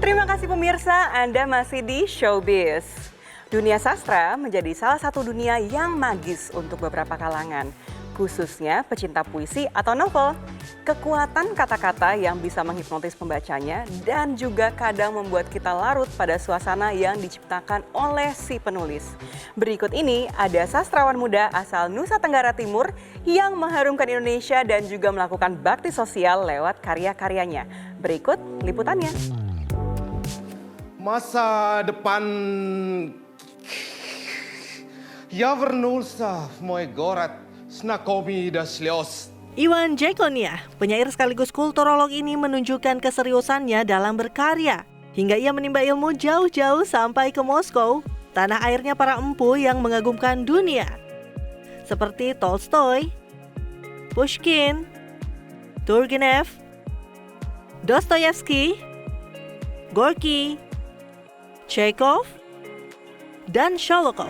Terima kasih pemirsa, Anda masih di Showbiz. Dunia sastra menjadi salah satu dunia yang magis untuk beberapa kalangan, khususnya pecinta puisi atau novel. Kekuatan kata-kata yang bisa menghipnotis pembacanya dan juga kadang membuat kita larut pada suasana yang diciptakan oleh si penulis. Berikut ini ada sastrawan muda asal Nusa Tenggara Timur yang mengharumkan Indonesia dan juga melakukan bakti sosial lewat karya-karyanya. Berikut liputannya. Masa depan я вернулся в мой город знакомый до слез. Iwan Jaikonia, penyair sekaligus kulturolog ini menunjukkan keseriusannya dalam berkarya. Hingga ia menimba ilmu jauh-jauh sampai ke Moskow, tanah airnya para empu yang mengagumkan dunia. Seperti Tolstoy, Pushkin, Turgenev, Dostoyevsky, Gorky, Chekhov, dan Sholokhov.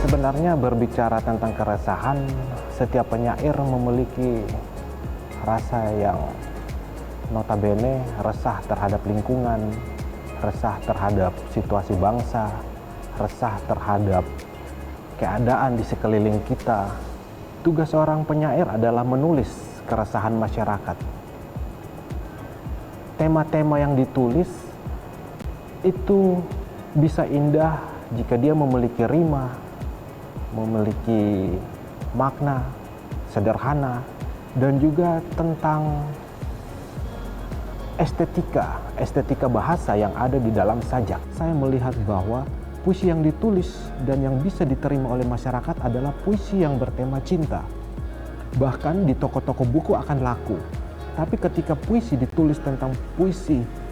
Sebenarnya berbicara tentang keresahan, setiap penyair memiliki rasa yang notabene resah terhadap lingkungan, resah terhadap situasi bangsa, resah terhadap keadaan di sekeliling kita. Tugas seorang penyair adalah menulis keresahan masyarakat. Tema-tema yang ditulis itu bisa indah jika dia memiliki rima, memiliki makna sederhana, dan juga tentang estetika bahasa yang ada di dalam sajak. Saya melihat bahwa puisi yang ditulis dan yang bisa diterima oleh masyarakat adalah puisi yang bertema cinta. Bahkan di toko-toko buku akan laku. Tapi ketika puisi ditulis tentang puisi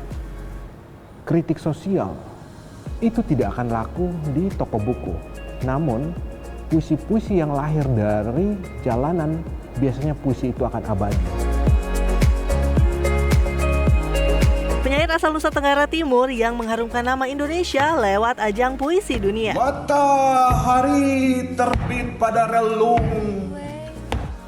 kritik sosial, itu tidak akan laku di toko buku. Namun, puisi-puisi yang lahir dari jalanan, biasanya puisi itu akan abadi. Penyair asal Nusa Tenggara Timur yang mengharumkan nama Indonesia lewat ajang puisi dunia. Matahari terbit pada relung.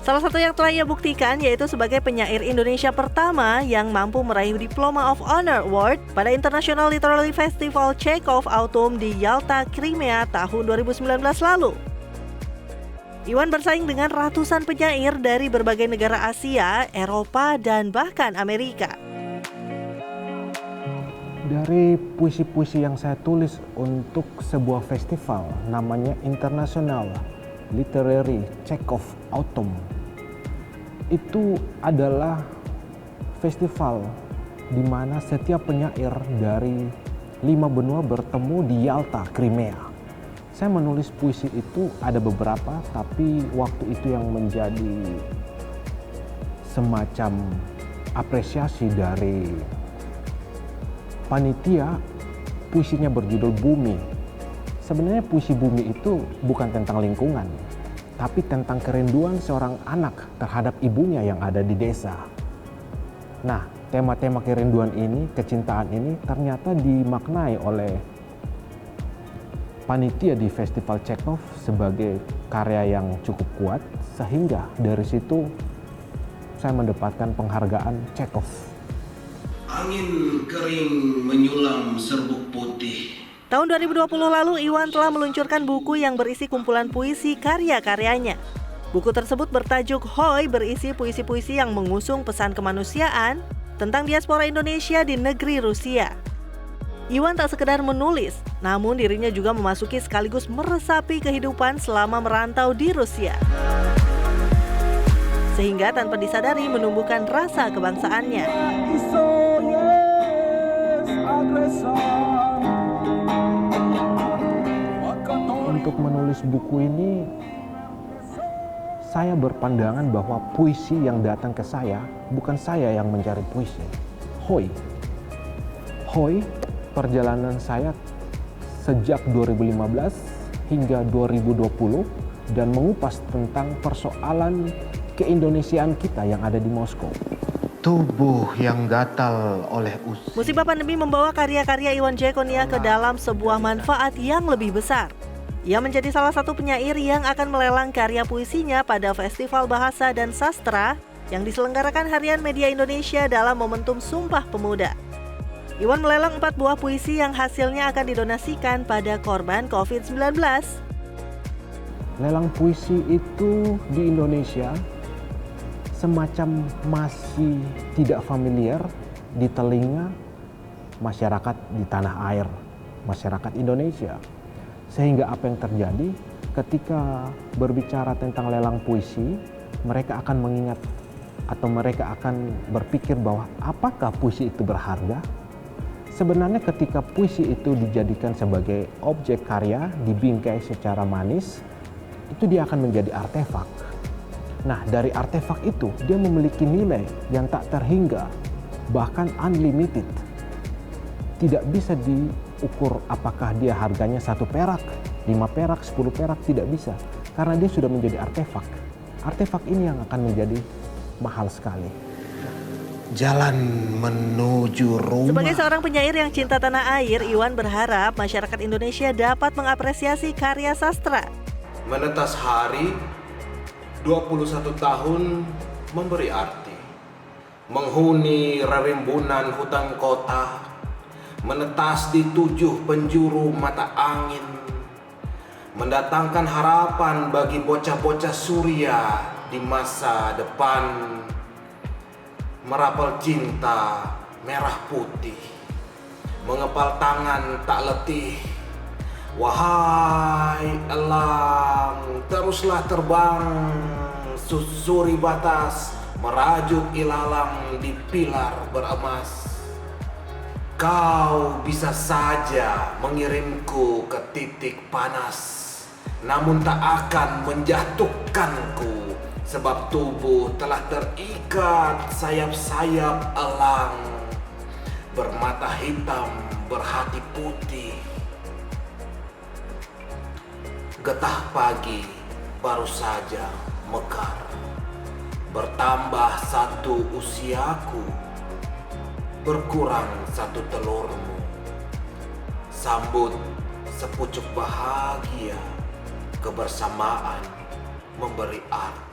Salah satu yang telah ia buktikan yaitu sebagai penyair Indonesia pertama yang mampu meraih Diploma of Honor Award pada International Literary Festival Chekhov Autumn di Yalta, Crimea tahun 2019 lalu. Iwan bersaing dengan ratusan penyair dari berbagai negara Asia, Eropa, dan bahkan Amerika. Dari puisi-puisi yang saya tulis untuk sebuah festival namanya International Literary Chekhov Autumn. Itu adalah festival di mana setiap penyair dari 5 benua bertemu di Yalta, Crimea. Saya menulis puisi itu ada beberapa, tapi waktu itu yang menjadi semacam apresiasi dari panitia, puisinya berjudul Bumi. Sebenarnya puisi Bumi itu bukan tentang lingkungan, tapi tentang kerinduan seorang anak terhadap ibunya yang ada di desa. Nah, tema-tema kerinduan ini, kecintaan ini ternyata dimaknai oleh panitia di Festival Chekhov sebagai karya yang cukup kuat, sehingga dari situ saya mendapatkan penghargaan Chekhov. Angin kering menyulam serbuk putih. Tahun 2020 lalu, Iwan telah meluncurkan buku yang berisi kumpulan puisi karya-karyanya. Buku tersebut bertajuk Hoi, berisi puisi-puisi yang mengusung pesan kemanusiaan tentang diaspora Indonesia di negeri Rusia. Iwan tak sekedar menulis, namun dirinya juga memasuki sekaligus meresapi kehidupan selama merantau di Rusia. Sehingga tanpa disadari menumbuhkan rasa kebangsaannya. Untuk menulis buku ini, saya berpandangan bahwa puisi yang datang ke saya, bukan saya yang mencari puisi. Hoi, perjalanan saya sejak 2015 hingga 2020 dan mengupas tentang persoalan keindonesiaan kita yang ada di Moskow. Tubuh yang gatal oleh usia. Musibah pandemi membawa karya-karya Iwan Jaikonia ke dalam sebuah manfaat yang lebih besar. Ia menjadi salah satu penyair yang akan melelang karya puisinya pada Festival Bahasa dan Sastra yang diselenggarakan Harian Media Indonesia dalam momentum Sumpah Pemuda. Iwan melelang 4 buah puisi yang hasilnya akan didonasikan pada korban COVID-19. Lelang puisi itu di Indonesia semacam masih tidak familiar di telinga masyarakat di tanah air, masyarakat Indonesia. Sehingga apa yang terjadi ketika berbicara tentang lelang puisi, mereka akan mengingat atau mereka akan berpikir bahwa apakah puisi itu berharga? Sebenarnya ketika puisi itu dijadikan sebagai objek karya, dibingkai secara manis, itu dia akan menjadi artefak. Nah, dari artefak itu dia memiliki nilai yang tak terhingga, bahkan unlimited. Tidak bisa diukur apakah dia harganya 1 perak, 5 perak, 10 perak, tidak bisa. Karena dia sudah menjadi artefak. Artefak ini yang akan menjadi mahal sekali. Jalan menuju rumah. Sebagai seorang penyair yang cinta tanah air, Iwan berharap masyarakat Indonesia dapat mengapresiasi karya sastra. Menetas hari 21 tahun memberi arti. Menghuni rerimbunan hutan kota, menetas di 7 penjuru mata angin, mendatangkan harapan bagi bocah-bocah Surya di masa depan. Merapal cinta merah putih, mengepal tangan tak letih. Wahai elang, teruslah terbang, susuri batas, merajut ilalang di pilar beremas. Kau bisa saja mengirimku ke titik panas, namun tak akan menjatuhkanku, sebab tubuh telah terikat sayap-sayap elang, bermata hitam, berhati putih. Getah pagi baru saja mekar, bertambah 1 usiaku, berkurang 1 telurmu. Sambut sepucuk bahagia, kebersamaan memberi arti.